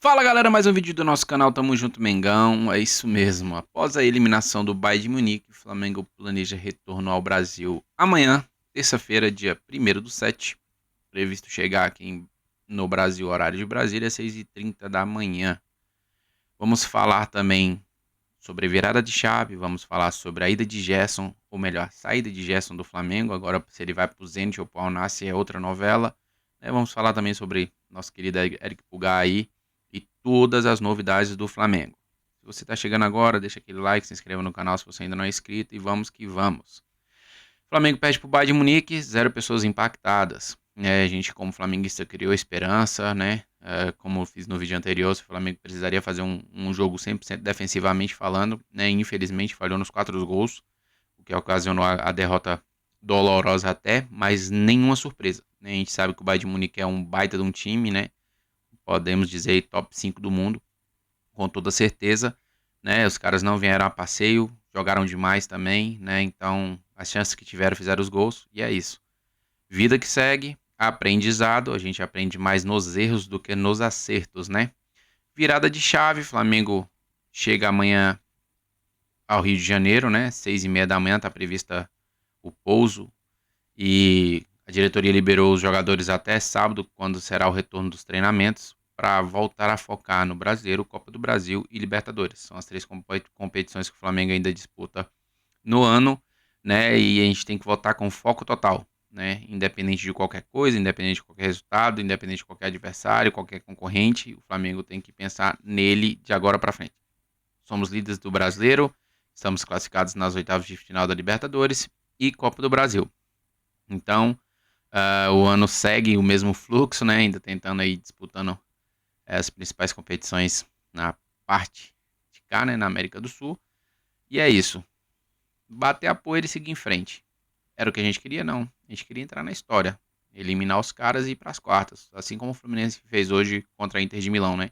Fala galera, mais um vídeo do nosso canal, tamo junto Mengão, é isso mesmo, após a eliminação do Bayern de Munique, o Flamengo planeja retorno ao Brasil amanhã, terça-feira, dia 1º do 7, previsto chegar no Brasil, horário de Brasília, às 6h30 da manhã. Vamos falar também sobre a virada de chave, vamos falar sobre a ida de Gerson, ou melhor, a saída de Gerson do Flamengo, agora se ele vai pro Zenit ou pro Al Nassr é outra novela, né? Vamos falar também sobre nosso querido Eric Pulgar aí, e todas as novidades do Flamengo. Se você está chegando agora, deixa aquele like, se inscreva no canal se você ainda não é inscrito e vamos que vamos. O Flamengo perde para o Bayern de Munique, 0 pessoas impactadas. A gente, como flamenguista, criou esperança, né? Como eu fiz no vídeo anterior, o Flamengo precisaria fazer um jogo 100% defensivamente falando, né? Infelizmente falhou nos 4 gols, o que ocasionou a derrota dolorosa até, mas nenhuma surpresa, né? A gente sabe que o Bayern de Munique é um baita de um time, né? Podemos dizer top 5 do mundo, com toda certeza, né? Os caras não vieram a passeio, jogaram demais também, né? Então, as chances que tiveram fizeram os gols e é isso. Vida que segue, aprendizado, a gente aprende mais nos erros do que nos acertos, né? Virada de chave, Flamengo chega amanhã ao Rio de Janeiro, né? 6h30 da manhã tá prevista o pouso e a diretoria liberou os jogadores até sábado, quando será o retorno dos treinamentos, para voltar a focar no Brasileiro, Copa do Brasil e Libertadores. São as 3 competições que o Flamengo ainda disputa no ano, né? E a gente tem que voltar com foco total, né? Independente de qualquer coisa, independente de qualquer resultado, independente de qualquer adversário, qualquer concorrente, o Flamengo tem que pensar nele de agora para frente. Somos líderes do Brasileiro, estamos classificados nas oitavas de final da Libertadores e Copa do Brasil. Então, o ano segue o mesmo fluxo, né? Ainda tentando aí, disputando as principais competições na parte de cá, né? Na América do Sul. E é isso. Bater a poeira e seguir em frente. Era o que a gente queria? Não. A gente queria entrar na história. Eliminar os caras e ir para as quartas. Assim como o Fluminense fez hoje contra a Inter de Milão, né?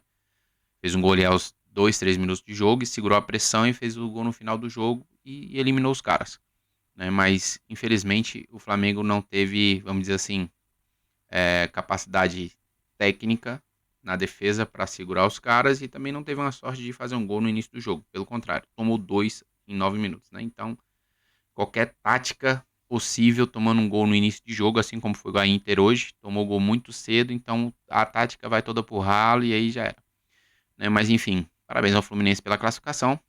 Fez um gol ali aos 2, 3 minutos de jogo e segurou a pressão e fez o gol no final do jogo e eliminou os caras, né? Mas, infelizmente, o Flamengo não teve, vamos dizer assim, capacidade técnica na defesa para segurar os caras e também não teve uma sorte de fazer um gol no início do jogo. Pelo contrário, tomou 2 em 9 minutos, né? Então, qualquer tática possível tomando um gol no início de jogo, assim como foi o Inter hoje, tomou o gol muito cedo, então a tática vai toda pro ralo e aí já era, né? Mas enfim, parabéns ao Fluminense pela classificação.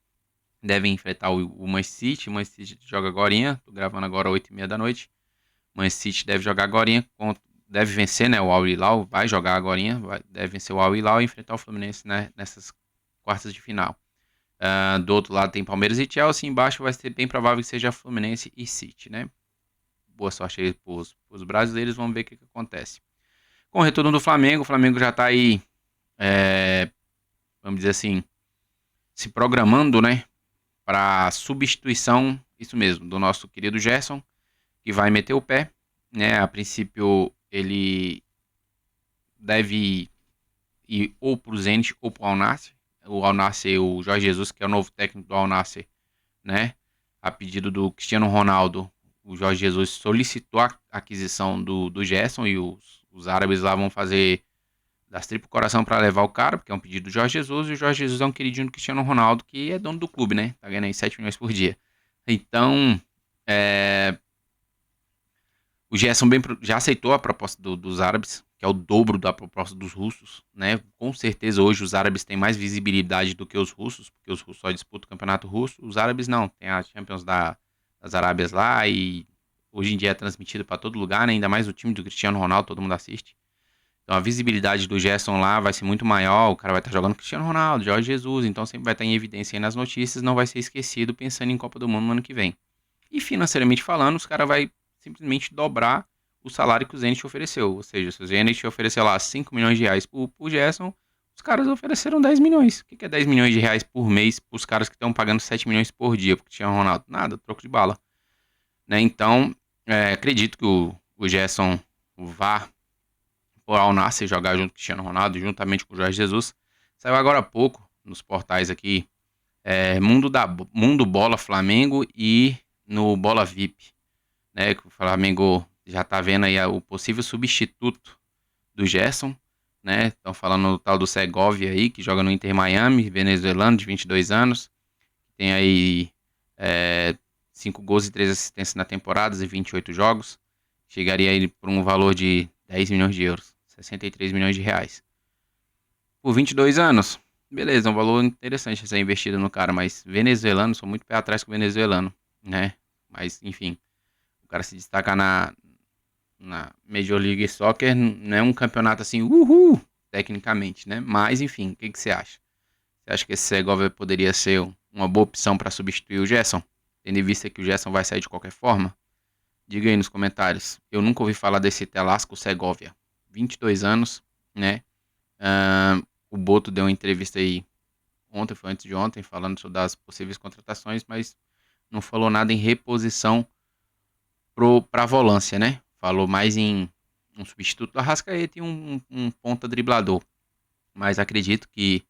Devem enfrentar o Manchester City. O Manchester City joga agorinha. Tô gravando agora 8h30 da noite. O Manchester City deve jogar agorinha. Deve vencer, né? O Al Hilal vai jogar agorinha. Deve vencer o Al Hilal e enfrentar o Fluminense, né, nessas quartas de final. Do outro lado tem Palmeiras e Chelsea. Embaixo vai ser bem provável que seja Fluminense e City, né? Boa sorte aí pros brasileiros. Vamos ver o que acontece. Com o retorno do Flamengo, o Flamengo já tá aí, vamos dizer assim, se programando, né, para substituição, isso mesmo, do nosso querido Gerson, que vai meter o pé, né? A princípio ele deve ir ou para o Zenit ou para o Al Nassr. O Al Nassr, o Jorge Jesus, que é o novo técnico do Al Nassr, né? A pedido do Cristiano Ronaldo, o Jorge Jesus solicitou a aquisição do Gerson e os árabes lá vão fazer das tripas coração para levar o cara, porque é um pedido do Jorge Jesus, e o Jorge Jesus é um queridinho do Cristiano Ronaldo, que é dono do clube, né? Tá ganhando aí 7 milhões por dia. Então, o Gerson já aceitou a proposta dos árabes, que é o dobro da proposta dos russos, né? Com certeza hoje os árabes têm mais visibilidade do que os russos, porque os russos só disputam o campeonato russo, os árabes não, tem a Champions das Arábias lá e hoje em dia é transmitido para todo lugar, né? Ainda mais o time do Cristiano Ronaldo, todo mundo assiste. Então a visibilidade do Gerson lá vai ser muito maior, o cara vai estar jogando Cristiano Ronaldo, Jorge Jesus, então sempre vai estar em evidência aí nas notícias, não vai ser esquecido pensando em Copa do Mundo no ano que vem. E financeiramente falando, os caras vai simplesmente dobrar o salário que o Zenit ofereceu. Ou seja, se o Zenit ofereceu lá 5 milhões de reais pro Gerson, os caras ofereceram 10 milhões. O que é 10 milhões de reais por mês pros caras que estão pagando 7 milhões por dia pro Cristiano Ronaldo? Nada, troco de bala, né? Então, acredito que o Gerson vá por Al Nassr jogar junto com o Cristiano Ronaldo, juntamente com o Jorge Jesus. Saiu agora há pouco nos portais aqui, Mundo Bola Flamengo e no Bola VIP, né? Que o Flamengo já tá vendo aí o possível substituto do Gerson, né? Estão falando do tal do Segovia aí, que joga no Inter Miami, venezuelano, de 22 anos. Tem aí 5 gols e 3 assistências na temporada e 28 jogos. Chegaria aí por um valor de 10 milhões de euros, 63 milhões de reais. Por 22 anos, beleza, é um valor interessante ser investido no cara, mas venezuelano, sou muito pé atrás com o venezuelano, né? Mas, enfim, o cara se destaca na Major League Soccer, não é um campeonato assim, uhul, tecnicamente, né? Mas, enfim, o que você acha? Você acha que esse Segovia poderia ser uma boa opção para substituir o Gerson? Tendo em vista que o Gerson vai sair de qualquer forma? Diga aí nos comentários. Eu nunca ouvi falar desse Telasco Segovia. 22 anos, né? O Boto deu uma entrevista aí ontem, foi antes de ontem, falando sobre as possíveis contratações, mas não falou nada em reposição para a volância, né? Falou mais em um substituto do Arrascaeta e um ponta driblador. Mas acredito que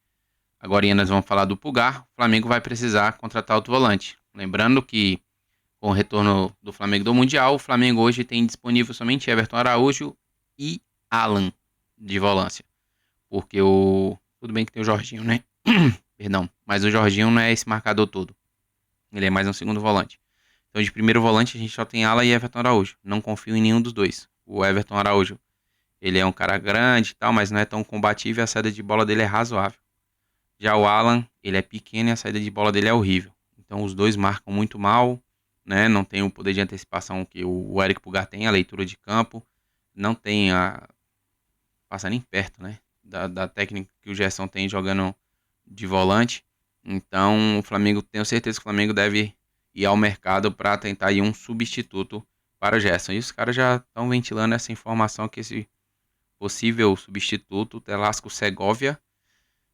agora nós vamos falar do Pulgar. O Flamengo vai precisar contratar outro volante. Lembrando que com o retorno do Flamengo do Mundial, o Flamengo hoje tem disponível somente Everton Araújo e Alan de volância. Porque tudo bem que tem o Jorginho, né? Perdão. Mas o Jorginho não é esse marcador todo. Ele é mais um segundo volante. Então, de primeiro volante, a gente só tem Alan e Everton Araújo. Não confio em nenhum dos dois. O Everton Araújo, ele é um cara grande e tal, mas não é tão combativo e a saída de bola dele é razoável. Já o Alan, ele é pequeno e a saída de bola dele é horrível. Então, os dois marcam muito mal, né? Não tem o poder de antecipação que o Eric Pulgar tem, a leitura de campo. Não tem passa nem perto, né? Da técnica que o Gerson tem jogando de volante. Então, o Flamengo, tenho certeza que o Flamengo deve ir ao mercado para tentar ir um substituto para o Gerson. E os caras já estão ventilando essa informação que esse possível substituto, o Telasco Segovia,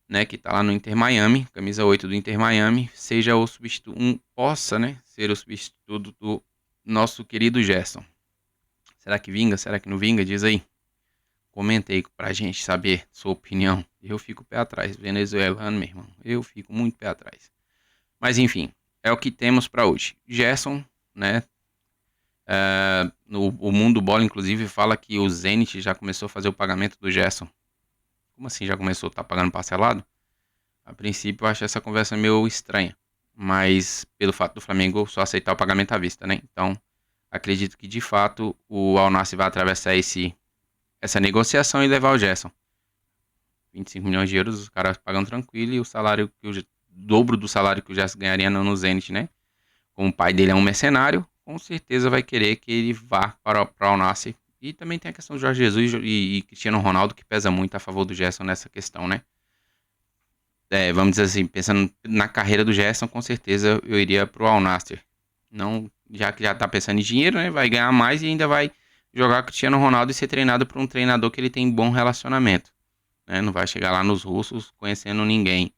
né, que está lá no Inter Miami, camisa 8 do Inter Miami, seja o substituto, possa, né, ser o substituto do nosso querido Gerson. Será que vinga? Será que não vinga? Diz aí. Comenta aí pra gente saber sua opinião. Eu fico pé atrás, venezuelano, meu irmão. Eu fico muito pé atrás. Mas enfim, é o que temos para hoje. Gerson, né? O Mundo Bola, inclusive, fala que o Zenit já começou a fazer o pagamento do Gerson. Como assim já começou? Tá pagando parcelado? A princípio, eu acho essa conversa meio estranha. Mas pelo fato do Flamengo só aceitar o pagamento à vista, né? Então, acredito que de fato o Al Nassr vai atravessar essa negociação e levar o Gerson. 25 milhões de euros, os caras pagam tranquilo e o salário que o dobro do salário que o Gerson ganharia no Zenit, né? Como o pai dele é um mercenário, com certeza vai querer que ele vá para o Al Nassr. E também tem a questão do Jorge Jesus e Cristiano Ronaldo, que pesa muito a favor do Gerson nessa questão, né? Vamos dizer assim, pensando na carreira do Gerson, com certeza eu iria pro Al Nassr. Não, já que já tá pensando em dinheiro, né? Vai ganhar mais e ainda vai jogar Cristiano Ronaldo e ser treinado por um treinador que ele tem bom relacionamento. Né? Não vai chegar lá nos russos conhecendo ninguém,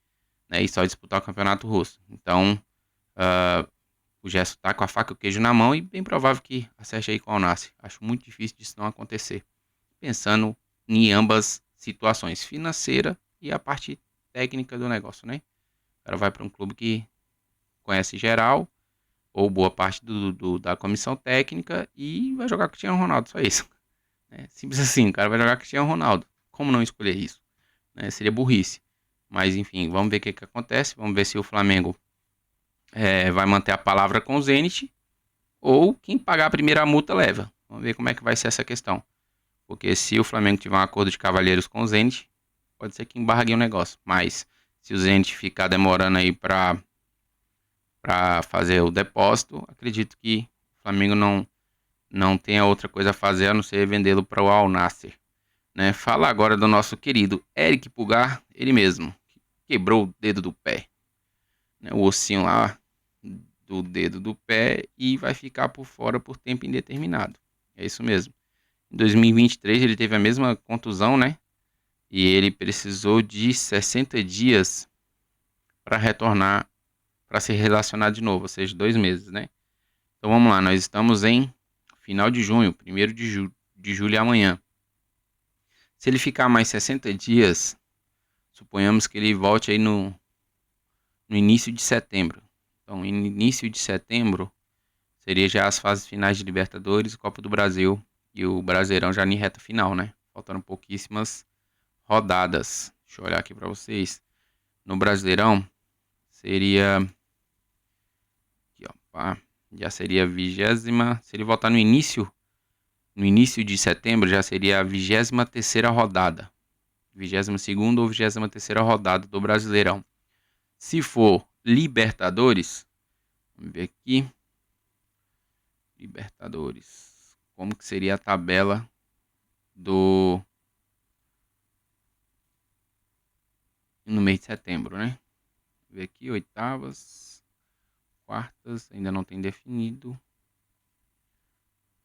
né? E só disputar o campeonato russo. Então, o Gerson tá com a faca e o queijo na mão e bem provável que acerte aí com o Al Nassr. Acho muito difícil disso não acontecer. Pensando em ambas situações, financeira e a parte técnica do negócio, né? O cara vai para um clube que conhece geral, ou boa parte da comissão técnica, e vai jogar com o Cristiano Ronaldo, só isso. Simples assim, o cara vai jogar com o Cristiano Ronaldo. Como não escolher isso? Seria burrice. Mas enfim, vamos ver o que acontece. Vamos ver se o Flamengo vai manter a palavra com o Zenit, ou quem pagar a primeira multa leva. Vamos ver como é que vai ser essa questão. Porque se o Flamengo tiver um acordo de cavalheiros com o Zenit, pode ser que embargue o negócio. Mas se o Zenit ficar demorando aí para fazer o depósito, acredito que o Flamengo não tenha outra coisa a fazer a não ser vendê-lo para o Al Nassr. Né? Fala agora do nosso querido Eric Pulgar, ele mesmo, que quebrou o dedo do pé. Né? O ossinho lá do dedo do pé e vai ficar por fora por tempo indeterminado. É isso mesmo. Em 2023 ele teve a mesma contusão, né? E ele precisou de 60 dias para retornar, para ser relacionado de novo, ou seja, 2 meses, né? Então vamos lá, nós estamos em final de junho, 1º de julho amanhã. Se ele ficar mais 60 dias, suponhamos que ele volte aí no início de setembro. Então, início de setembro seria já as fases finais de Libertadores, Copa do Brasil e o Brasileirão já em reta final, né? Faltando pouquíssimas rodadas. Deixa eu olhar aqui para vocês. No Brasileirão, seria... Aqui, ó, pá, já seria a 20ª... Se ele voltar no início de setembro, já seria a 23ª rodada. 22ª ou 23ª rodada do Brasileirão. Se for Libertadores, vamos ver aqui. Libertadores. Como que seria a tabela no mês de setembro, né? Vamos ver aqui, oitavas, quartas, ainda não tem definido.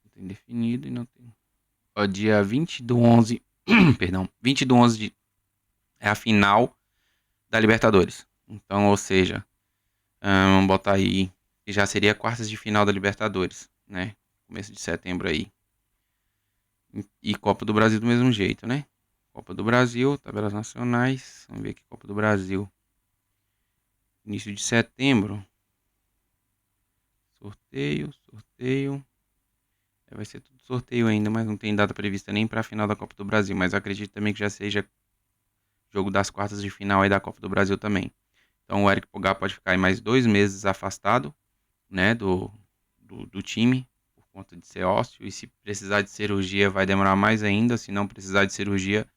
Não tem definido e não tem... Ó, dia 20/11, perdão, 20/11 é a final da Libertadores. Então, ou seja, vamos botar aí, que já seria quartas de final da Libertadores, né? Começo de setembro aí. E Copa do Brasil do mesmo jeito, né? Copa do Brasil, tabelas nacionais. Vamos ver aqui, Copa do Brasil. Início de setembro. Sorteio. Vai ser tudo sorteio ainda, mas não tem data prevista nem para a final da Copa do Brasil. Mas eu acredito também que já seja jogo das quartas de final aí da Copa do Brasil também. Então o Eric Pulgar pode ficar aí mais 2 meses afastado, né, do time, por conta de ser ósseo. E se precisar de cirurgia vai demorar mais ainda. Se não precisar de cirurgia,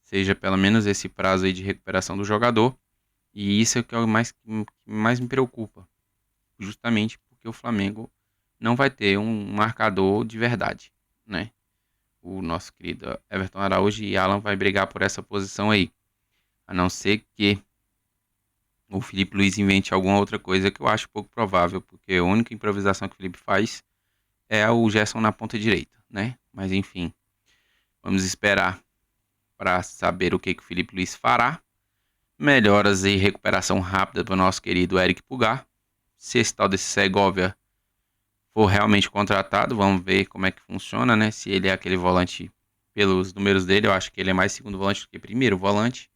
seja pelo menos esse prazo aí de recuperação do jogador. E isso é o que mais me preocupa, justamente porque o Flamengo não vai ter um marcador de verdade, né? O nosso querido Everton Araújo e Alan vai brigar por essa posição aí, a não ser que o Felipe Luiz invente alguma outra coisa, que eu acho pouco provável, porque a única improvisação que o Felipe faz é o Gerson na ponta direita, né? Mas enfim, vamos esperar para saber o que o Felipe Luiz fará. Melhoras e recuperação rápida para o nosso querido Eric Pulgar. Se esse tal desse Segovia for realmente contratado, vamos ver como é que funciona, né? Se ele é aquele volante, pelos números dele, eu acho que ele é mais segundo volante do que primeiro volante,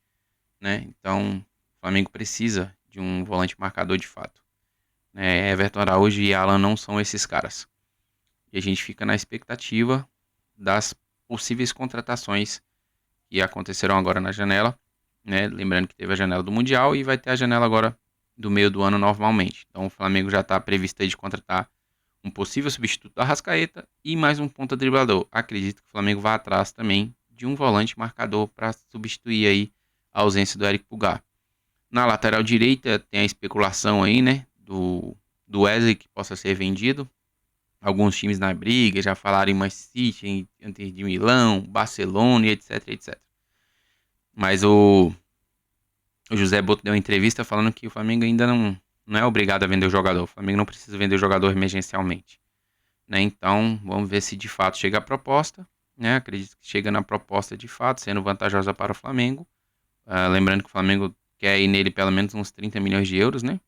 né? Então, o Flamengo precisa de um volante marcador de fato. Everton Araújo e Alan não são esses caras. E a gente fica na expectativa das possíveis contratações que acontecerão agora na janela, né? Lembrando que teve a janela do Mundial e vai ter a janela agora do meio do ano normalmente. Então o Flamengo já está previsto aí de contratar um possível substituto do Arrascaeta e mais um ponta driblador. Acredito que o Flamengo vai atrás também de um volante marcador para substituir aí a ausência do Eric Pulgar. Na lateral direita tem a especulação aí, né, do Wesley que possa ser vendido. Alguns times na briga já falaram em Manchester City, Inter de Milão, Barcelona, etc. Mas o José Boto deu uma entrevista falando que o Flamengo ainda não é obrigado a vender o jogador. O Flamengo não precisa vender o jogador emergencialmente, né? Então, vamos ver se de fato chega a proposta, né? Acredito que chega na proposta de fato, sendo vantajosa para o Flamengo. Lembrando que o Flamengo quer ir nele pelo menos uns 30 milhões de euros, né?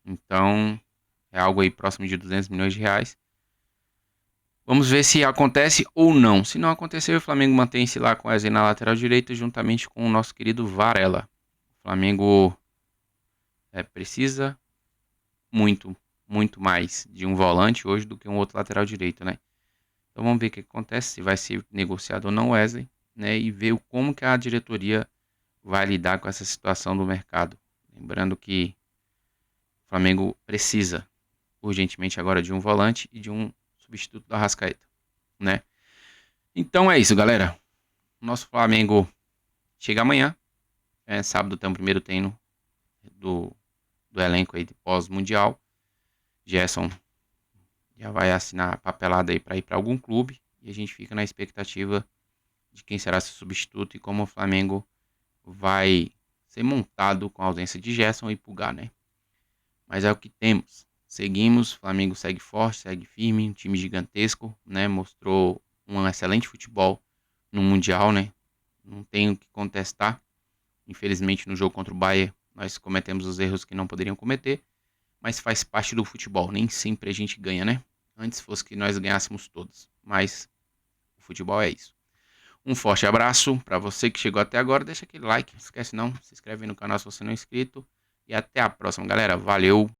Então, é algo aí próximo de 200 milhões de reais. Vamos ver se acontece ou não. Se não acontecer, o Flamengo mantém-se lá com a Wesley na lateral direita, juntamente com o nosso querido Varela. O Flamengo precisa muito mais de um volante hoje do que um outro lateral direito, né? Então vamos ver o que acontece, se vai ser negociado ou não o Wesley, né? E ver como que a diretoria vai lidar com essa situação do mercado. Lembrando que o Flamengo precisa urgentemente agora de um volante e de um substituto do Arrascaeta, né? Então é isso, galera. Nosso Flamengo chega amanhã. Sábado tem o primeiro treino do elenco aí de pós-mundial. Gerson já vai assinar a papelada aí para ir para algum clube. E a gente fica na expectativa de quem será seu substituto e como o Flamengo vai ser montado com a ausência de Gerson e Pulgar, né? Mas é o que temos. Seguimos, o Flamengo segue forte, segue firme, um time gigantesco, né? Mostrou um excelente futebol no Mundial, né? Não tenho o que contestar. Infelizmente, no jogo contra o Bayern, nós cometemos os erros que não poderiam cometer, mas faz parte do futebol. Nem sempre a gente ganha, né? Antes fosse que nós ganhássemos todos, mas o futebol é isso. Um forte abraço para você que chegou até agora. Deixa aquele like, não esquece não, se inscreve no canal se você não é inscrito. E até a próxima, galera. Valeu!